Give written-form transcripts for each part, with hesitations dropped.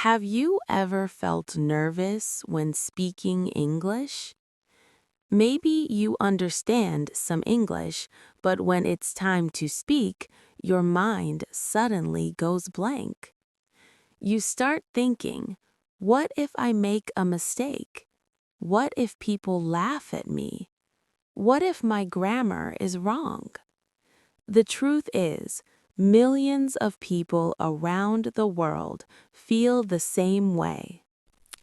Have you ever felt nervous when speaking English? Maybe you understand some English, but when it's time to speak, your mind suddenly goes blank. You start thinking, what if I make a mistake? What if people laugh at me? What if my grammar is wrong? The truth is, millions of people around the world feel the same way.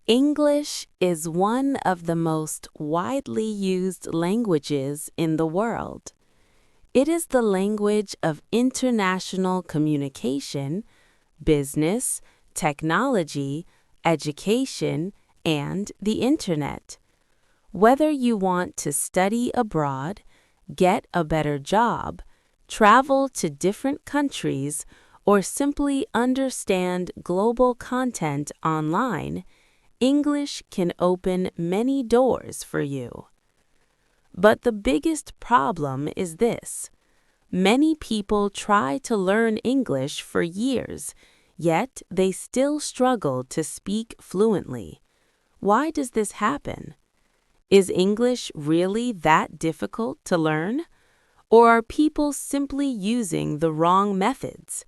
English is one of the most widely used languages in the world. It is the language of international communication, business, technology, education, and the internet. Whether you want to study abroad, get a better job, travel to different countries, or simply understand global content online, English can open many doors for you. But the biggest problem is this. Many people try to learn English for years, yet they still struggle to speak fluently. Why does this happen? Is English really that difficult to learn? Or are people simply using the wrong methods?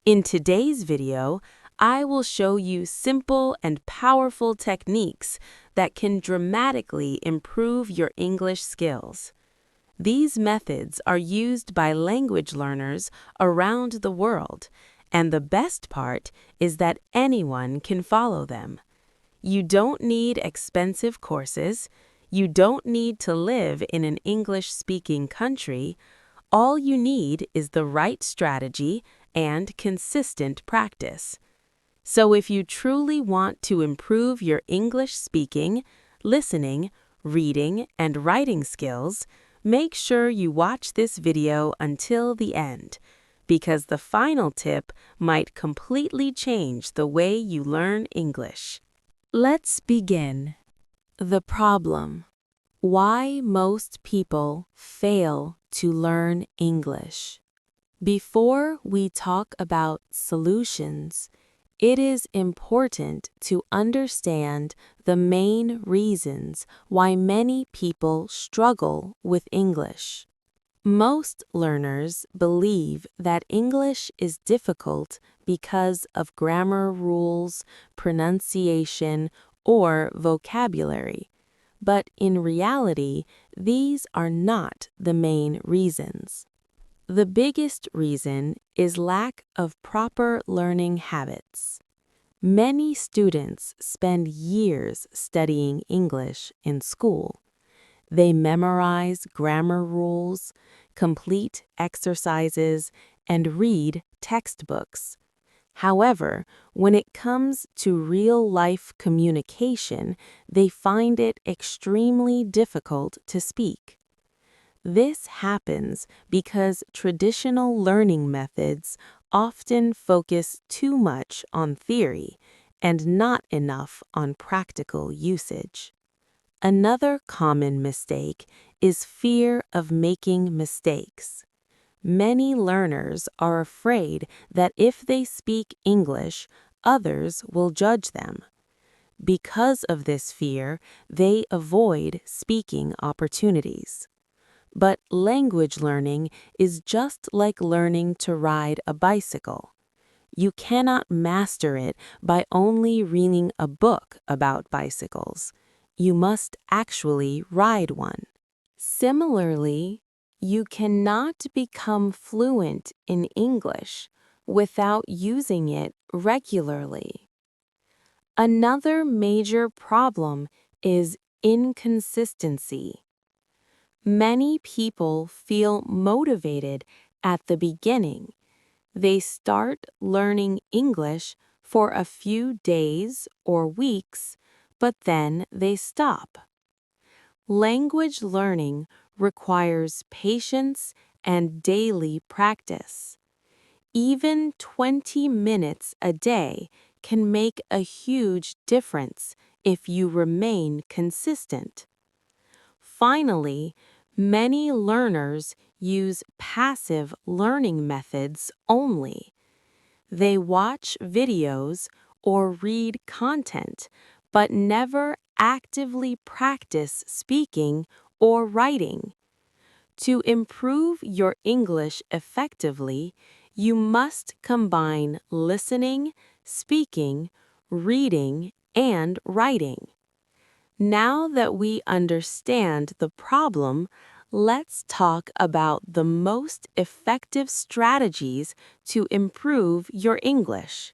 In today's video, I will show you simple and powerful techniques that can dramatically improve your English skills. These methods are used by language learners around the world, and the best part is that anyone can follow them. You don't need expensive courses. You don't need to live in an English-speaking country. All you need is the right strategy and consistent practice. So if you truly want to improve your English speaking, listening, reading, and writing skills, make sure you watch this video until the end, because the final tip might completely change the way you learn English. Let's begin. The problem. Why most people fail to learn English. Before we talk about solutions, it is important to understand the main reasons why many people struggle with English. Most learners believe that English is difficult because of grammar rules, pronunciation, or vocabulary, but in reality, these are not the main reasons. The biggest reason is lack of proper learning habits. Many students spend years studying English in school. They memorize grammar rules, complete exercises, and read textbooks. However, when it comes to real-life communication, they find it extremely difficult to speak. This happens because traditional learning methods often focus too much on theory and not enough on practical usage. Another common mistake is fear of making mistakes. Many learners are afraid that if they speak English, others will judge them. Because of this fear, they avoid speaking opportunities. But language learning is just like learning to ride a bicycle. You cannot master it by only reading a book about bicycles. You must actually ride one. Similarly, you cannot become fluent in English without using it regularly. Another major problem is inconsistency. Many people feel motivated at the beginning. They start learning English for a few days or weeks, but then they stop. Language learning requires patience and daily practice. Even 20 minutes a day can make a huge difference if you remain consistent. Finally, many learners use passive learning methods only. They watch videos or read content, but never actively practice speaking or writing. To improve your English effectively, you must combine listening, speaking, reading, and writing. Now that we understand the problem, let's talk about the most effective strategies to improve your English.